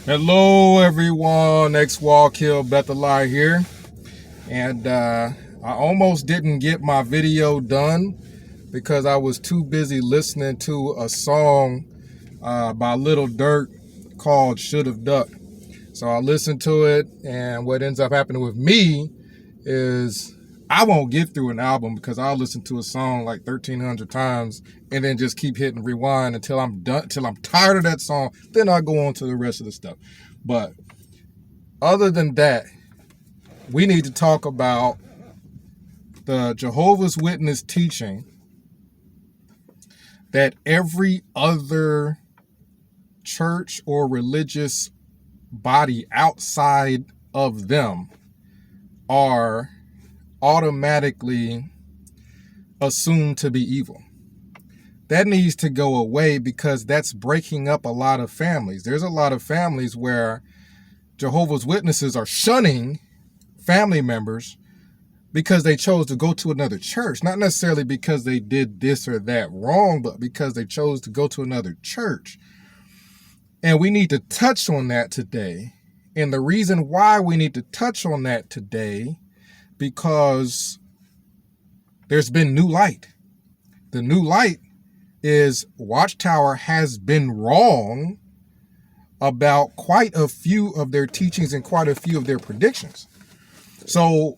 Hello everyone, X-Wall Kill Bethalai here. And I almost didn't get my video done because I was too busy listening to a song by Little Durk called Should Have Ducked. So I listened to it, and what ends up happening with me is I won't get through an album because I'll listen to a song like 1,300 times and then just keep hitting rewind until I'm done, till I'm tired of that song. Then I'll go on to the rest of the stuff. But other than that, we need to talk about the Jehovah's Witness teaching that every other church or religious body outside of them are automatically assumed to be evil. That needs to go away because that's breaking up a lot of families. There's a lot of families where Jehovah's Witnesses are shunning family members because they chose to go to another church. Not necessarily because they did this or that wrong, but because they chose to go to another church. And we need to touch on that today. And the reason why we need to touch on that today, because there's been new light. The new light is Watchtower has been wrong about quite a few of their teachings and quite a few of their predictions. So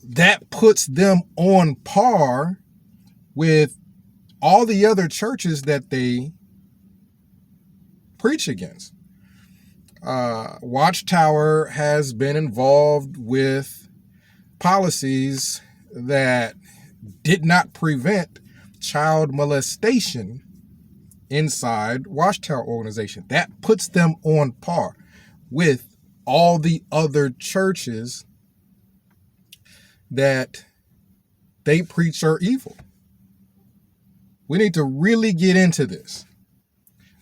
that puts them on par with all the other churches that they preach against. Watchtower has been involved with policies that did not prevent child molestation inside Watchtower organization. That puts them on par with all the other churches that they preach are evil. We need to really get into this.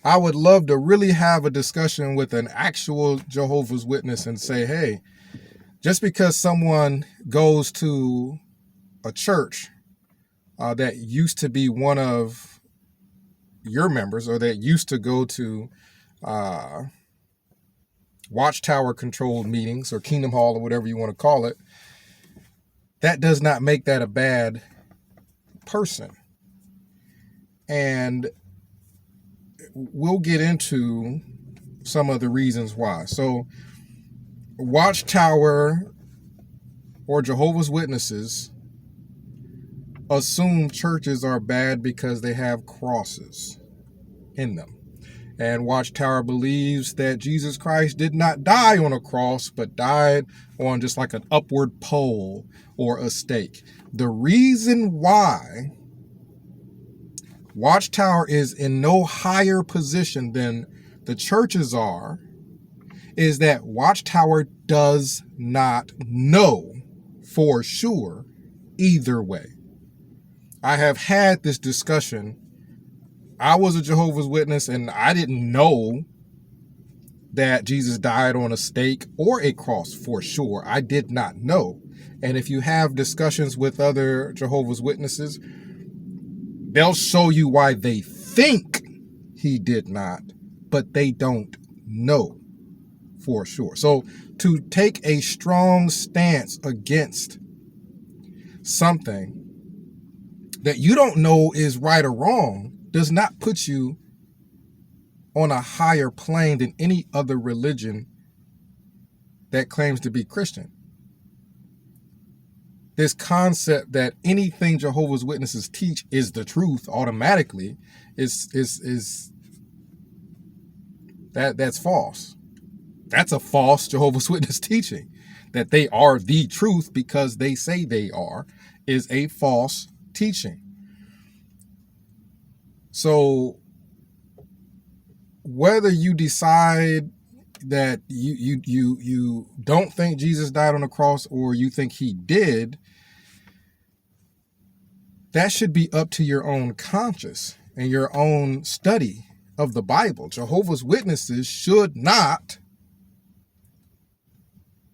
I would love to really have a discussion with an actual Jehovah's Witness and say, hey, just because someone goes to a church that used to be one of your members, or that used to go to Watchtower controlled meetings or Kingdom Hall or whatever you want to call it, that does not make that a bad person. And we'll get into some of the reasons why. So Watchtower or Jehovah's Witnesses assume churches are bad because they have crosses in them. And Watchtower believes that Jesus Christ did not die on a cross, but died on just like an upward pole or a stake. The reason why Watchtower is in no higher position than the churches are is that Watchtower does not know for sure either way. I have had this discussion. I was a Jehovah's Witness and I didn't know that Jesus died on a stake or a cross for sure. I did not know. And if you have discussions with other Jehovah's Witnesses, they'll show you why they think he did not, but they don't know for sure. So to take a strong stance against something that you don't know is right or wrong does not put you on a higher plane than any other religion that claims to be Christian. This concept that anything Jehovah's Witnesses teach is the truth automatically is that's false. That's a false Jehovah's Witness teaching. That they are the truth because they say they are is a false teaching. So whether you decide that you don't think Jesus died on the cross or you think he did, that should be up to your own conscience and your own study of the Bible. Jehovah's Witnesses should not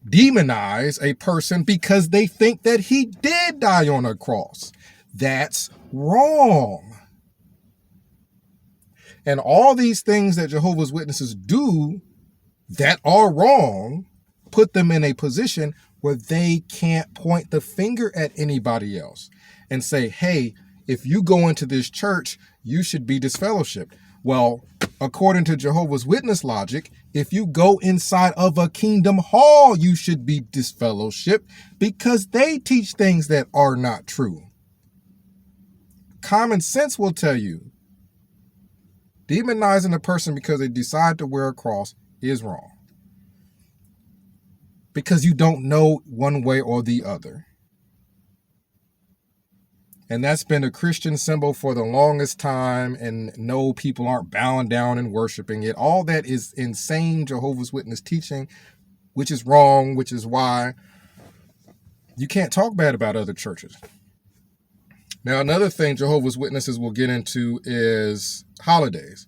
demonize a person because they think that he did die on a cross. That's wrong. And all these things that Jehovah's Witnesses do that are wrong, put them in a position where they can't point the finger at anybody else and say, hey, if you go into this church, you should be disfellowshipped. Well, according to Jehovah's Witness logic, if you go inside of a kingdom hall, you should be disfellowshipped because they teach things that are not true. Common sense will tell you demonizing a person because they decide to wear a cross is wrong, because you don't know one way or the other. And that's been a Christian symbol for the longest time, and no, people aren't bowing down and worshiping it. All that is insane Jehovah's Witness teaching, which is wrong, which is why you can't talk bad about other churches. Now, another thing Jehovah's Witnesses will get into is holidays.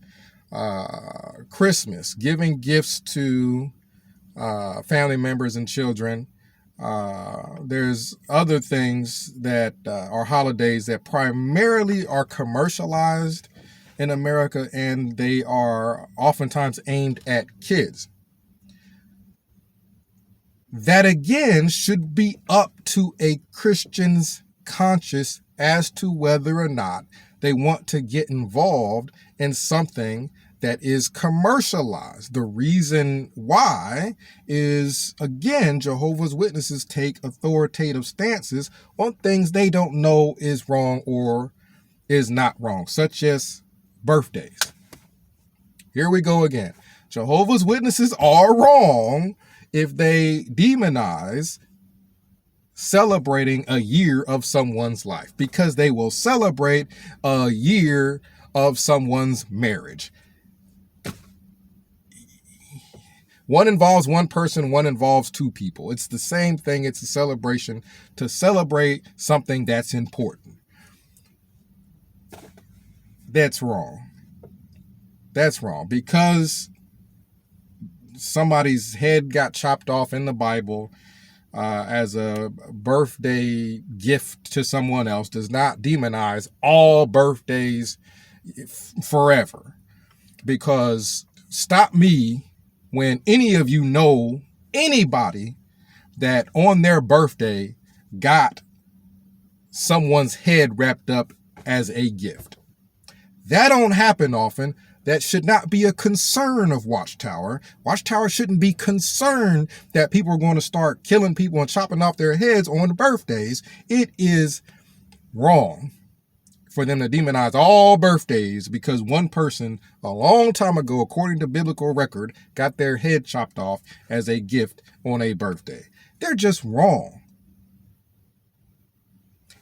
Christmas, giving gifts to family members and children. There's other things that are holidays that primarily are commercialized in America, and they are oftentimes aimed at kids. That again should be up to a Christian's conscience as to whether or not they want to get involved in something that is commercialized. The reason why is, again, Jehovah's Witnesses take authoritative stances on things they don't know is wrong or is not wrong, such as birthdays. Here we go again. Jehovah's Witnesses are wrong if they demonize celebrating a year of someone's life, because they will celebrate a year of someone's marriage. One involves one person, one involves two people. It's the same thing. It's a celebration to celebrate something that's important. That's wrong. That's wrong, because somebody's head got chopped off in the Bible as a birthday gift to someone else does not demonize all birthdays forever. Because stop me when any of you know anybody that on their birthday got someone's head wrapped up as a gift. That don't happen often. That should not be a concern of Watchtower. Watchtower shouldn't be concerned that people are going to start killing people and chopping off their heads on birthdays. It is wrong for them to demonize all birthdays because one person a long time ago, according to biblical record, got their head chopped off as a gift on a birthday. They're just wrong.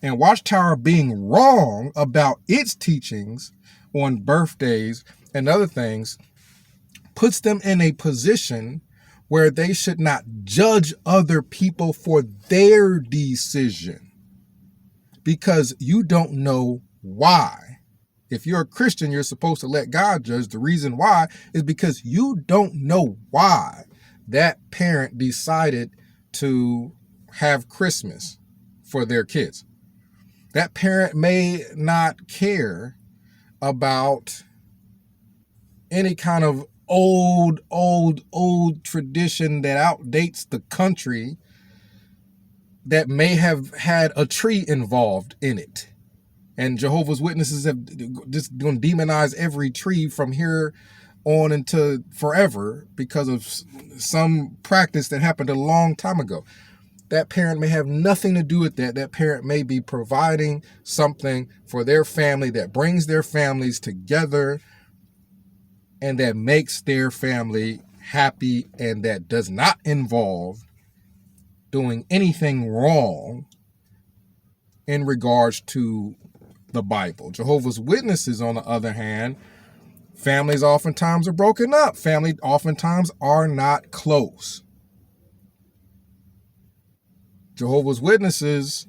And Watchtower being wrong about its teachings on birthdays and other things puts them in a position where they should not judge other people for their decision, because you don't know why. If you're a Christian, you're supposed to let God judge. The reason why is because you don't know why that parent decided to have Christmas for their kids. That parent may not care about any kind of old tradition that outdates the country that may have had a tree involved in it. And Jehovah's Witnesses have just going to demonize every tree from here on into forever because of some practice that happened a long time ago. That parent may have nothing to do with that. That parent may be providing something for their family that brings their families together and that makes their family happy, and that does not involve doing anything wrong in regards to the Bible. Jehovah's Witnesses, on the other hand, families oftentimes are broken up. Families oftentimes are not close. Jehovah's Witnesses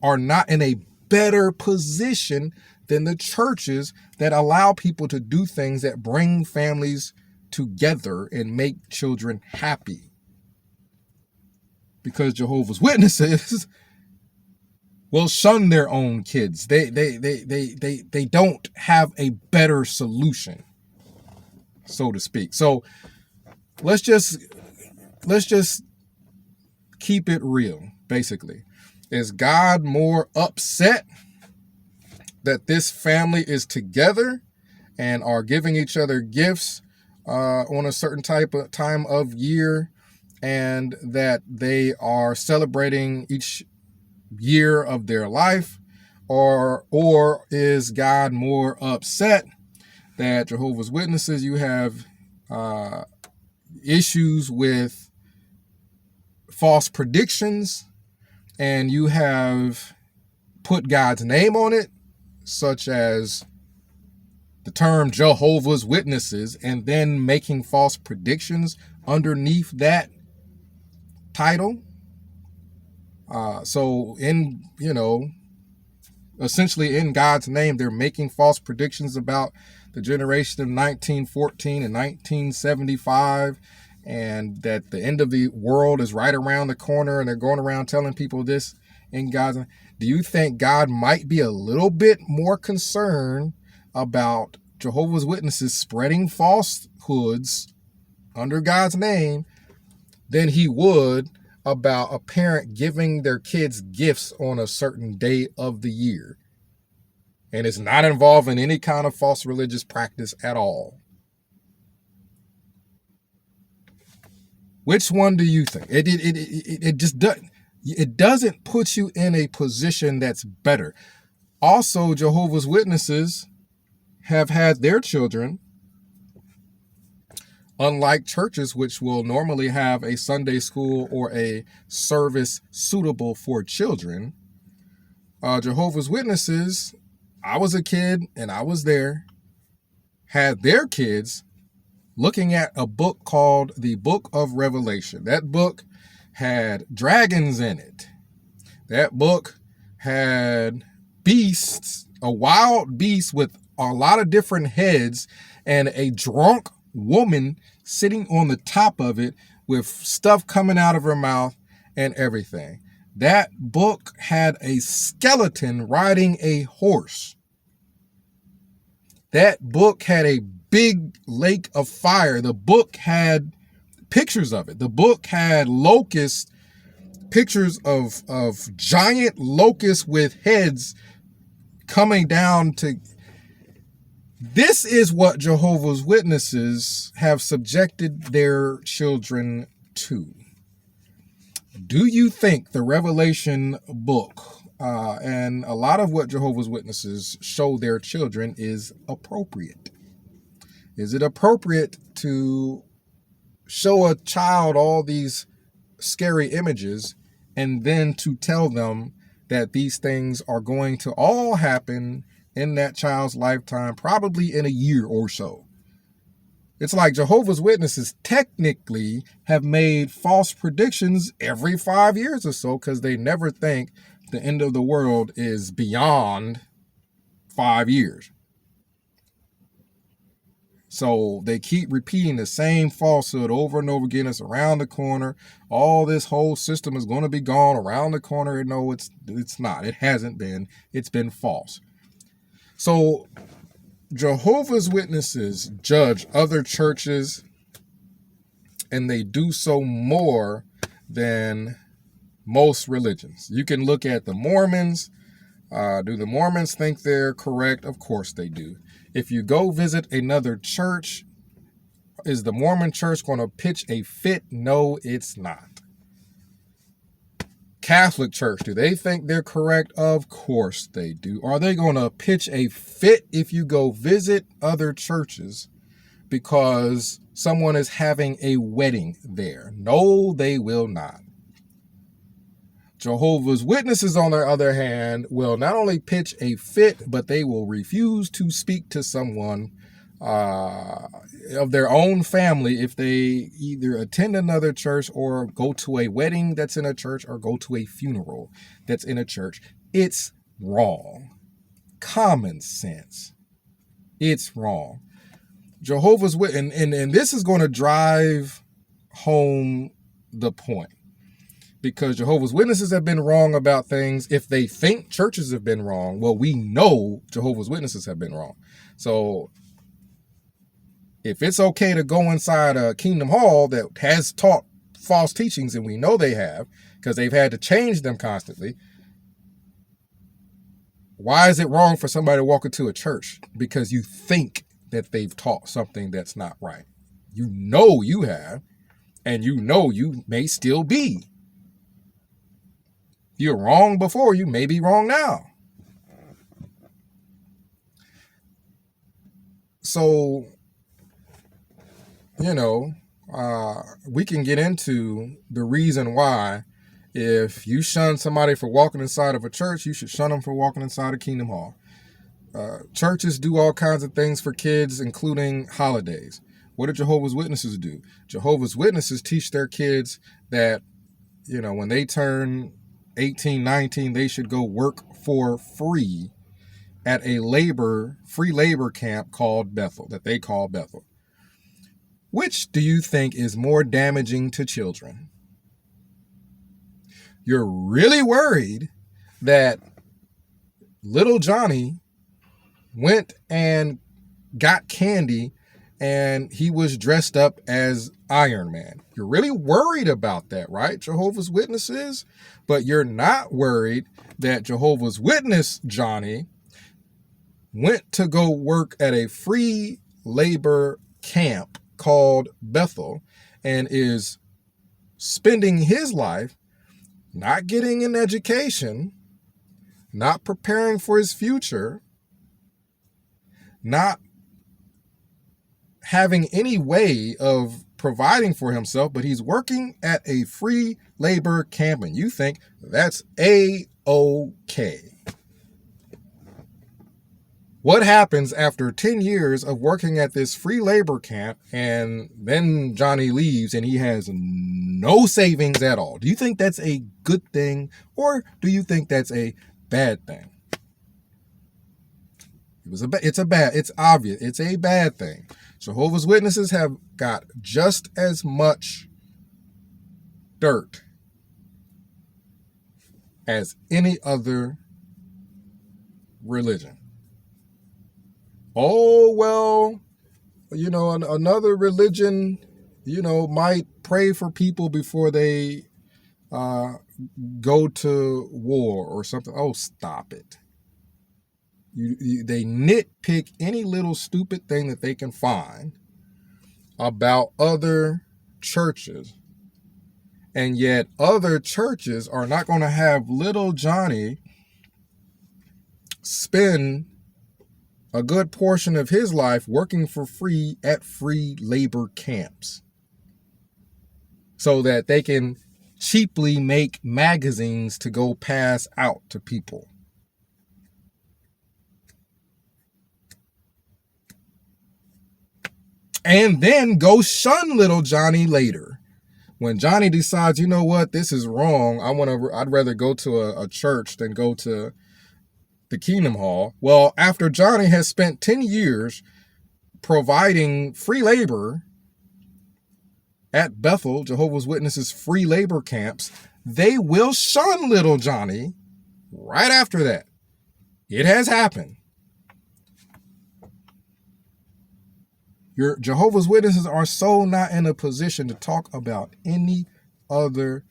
are not in a better position than the churches that allow people to do things that bring families together and make children happy. Because Jehovah's Witnesses will shun their own kids. They don't have a better solution, so to speak. So let's just keep it real. Basically, is God more upset that this family is together and are giving each other gifts on a certain type of time of year, and that they are celebrating each year of their life, or is God more upset that Jehovah's Witnesses, you have issues with false predictions, and you have put God's name on it, such as the term Jehovah's Witnesses, and then making false predictions underneath that title? So in, essentially in God's name, they're making false predictions about the generation of 1914 and 1975, and that the end of the world is right around the corner, and they're going around telling people this in God's name. Do you think God might be a little bit more concerned about Jehovah's Witnesses spreading falsehoods under God's name than he would about a parent giving their kids gifts on a certain day of the year, and it's not involved in any kind of false religious practice at all? Which one do you think? It just doesn't. It doesn't put you in a position that's better. Also, Jehovah's Witnesses have had their children, unlike churches, which will normally have a Sunday school or a service suitable for children. Jehovah's Witnesses, I was a kid and I was there, had their kids looking at a book called the Book of Revelation. That book had dragons in it. That book had beasts, a wild beast with a lot of different heads, and a drunk woman sitting on the top of it with stuff coming out of her mouth and everything. That book had a skeleton riding a horse. That book had a big lake of fire. The book had pictures of it. The book had locusts, pictures of giant locusts with heads coming down to... This is what Jehovah's Witnesses have subjected their children to. Do you think the Revelation book and a lot of what Jehovah's Witnesses show their children is appropriate? Is it appropriate to show a child all these scary images and then to tell them that these things are going to all happen in that child's lifetime, probably in a year or so? It's like Jehovah's Witnesses technically have made false predictions every 5 years or so, because they never think the end of the world is beyond 5 years. So they keep repeating the same falsehood over and over again. It's around the corner. All this whole system is going to be gone around the corner. No, it's not. It hasn't been. It's been false. So Jehovah's Witnesses judge other churches, and they do so more than most religions. You can look at the Mormons. Do the Mormons think they're correct? Of course they do. If you go visit another church, is the Mormon church going to pitch a fit? No, it's not. Catholic Church, do they think they're correct? Of course they do. Are they going to pitch a fit if you go visit other churches because someone is having a wedding there? No, they will not. Jehovah's Witnesses, on the other hand, will not only pitch a fit, but they will refuse to speak to someone of their own family if they either attend another church or go to a wedding that's in a church or go to a funeral that's in a church. It's wrong. Common sense. It's wrong. Jehovah's Witnesses, and this is going to drive home the point, because Jehovah's Witnesses have been wrong about things. If they think churches have been wrong, well, we know Jehovah's Witnesses have been wrong. So If it's okay to go inside a Kingdom Hall that has taught false teachings, and we know they have, because they've had to change them constantly, why is it wrong for somebody to walk into a church because you think that they've taught something that's not right? You know you have, and you know you may still be. You're wrong before, you may be wrong now. So, we can get into the reason why if you shun somebody for walking inside of a church, you should shun them for walking inside a Kingdom Hall. Churches do all kinds of things for kids, including holidays. What do Jehovah's Witnesses do? Jehovah's Witnesses teach their kids that, when they turn 18, 19, they should go work for free at a free labor camp called Bethel, that they call Bethel. Which do you think is more damaging to children? You're really worried that little Johnny went and got candy and he was dressed up as Iron Man. You're really worried about that, right, Jehovah's Witnesses? But you're not worried that Jehovah's Witness Johnny went to go work at a free labor camp called Bethel and is spending his life not getting an education, not preparing for his future, not having any way of providing for himself, but he's working at a free labor camp, and you think that's A-OK. What happens after 10 years of working at this free labor camp and then Johnny leaves and he has no savings at all? Do you think that's a good thing or do you think that's a bad thing? It's obvious. It's a bad thing. Jehovah's Witnesses have got just as much dirt as any other religion. Oh, well, another religion, might pray for people before they go to war or something. Oh, stop it. They nitpick any little stupid thing that they can find about other churches. And yet other churches are not going to have little Johnny spend a good portion of his life working for free at free labor camps so that they can cheaply make magazines to go pass out to people. And then go shun little Johnny later. When Johnny decides, you know what, this is wrong. I'd rather go to a church than go to the Kingdom Hall. Well, after Johnny has spent 10 years providing free labor at Bethel, Jehovah's Witnesses free labor camps, they will shun little Johnny right after that. It has happened. Your Jehovah's Witnesses are so not in a position to talk about any other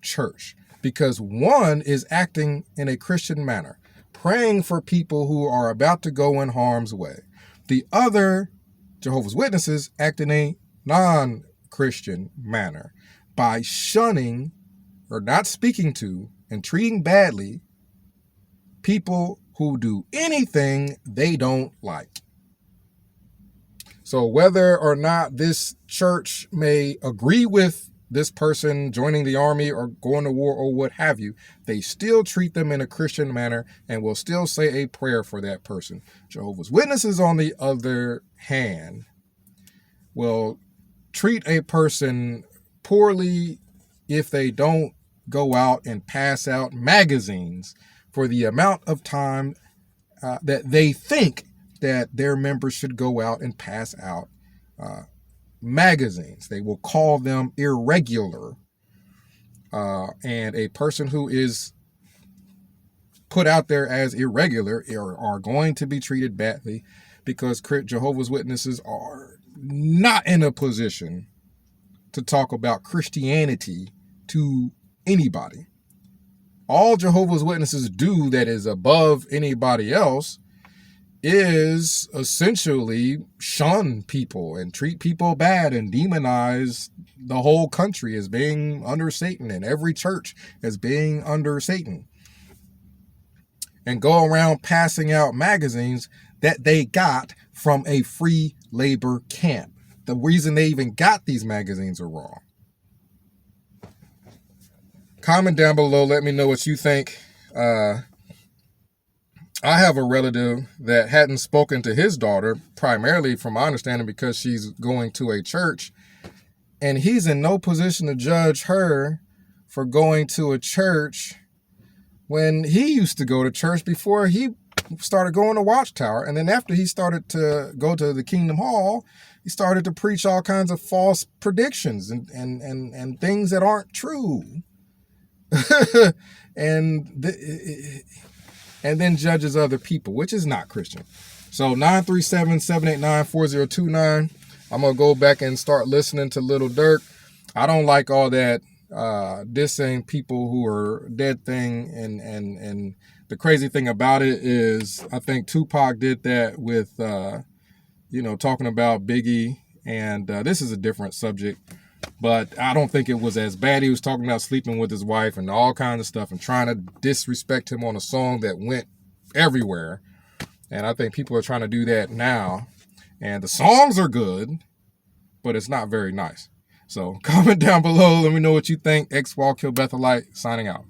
church because one is acting in a Christian manner, praying for people who are about to go in harm's way. The other Jehovah's Witnesses act in a non-Christian manner by shunning or not speaking to and treating badly people who do anything they don't like. So whether or not this church may agree with this person joining the army or going to war or what have you, they still treat them in a Christian manner and will still say a prayer for that person. Jehovah's Witnesses, on the other hand, will treat a person poorly if they don't go out and pass out magazines for the amount of time that they think that their members should go out and pass out magazines. They will call them irregular. And a person who is put out there as irregular are going to be treated badly because Jehovah's Witnesses are not in a position to talk about Christianity to anybody. All Jehovah's Witnesses do that is above anybody else is essentially shun people and treat people bad and demonize the whole country as being under Satan and every church as being under Satan, and go around passing out magazines that they got from a free labor camp. The reason they even got these magazines are wrong. Comment down below. Let me know what you think. I have a relative that hadn't spoken to his daughter, primarily from my understanding because she's going to a church, and he's in no position to judge her for going to a church when he used to go to church before he started going to Watchtower. And then after he started to go to the Kingdom Hall, he started to preach all kinds of false predictions and things that aren't true. and then judges other people, which is not Christian. So 937-789-4029. I'm going to go back and start listening to Little Dirk. I don't like all that dissing people who are dead thing. And the crazy thing about it is I think Tupac did that with, talking about Biggie. And this is a different subject. But I don't think it was as bad. He was talking about sleeping with his wife and all kinds of stuff and trying to disrespect him on a song that went everywhere. And I think people are trying to do that now. And the songs are good, but it's not very nice. So comment down below. Let me know what you think. X-Wall Kill Bethelite signing out.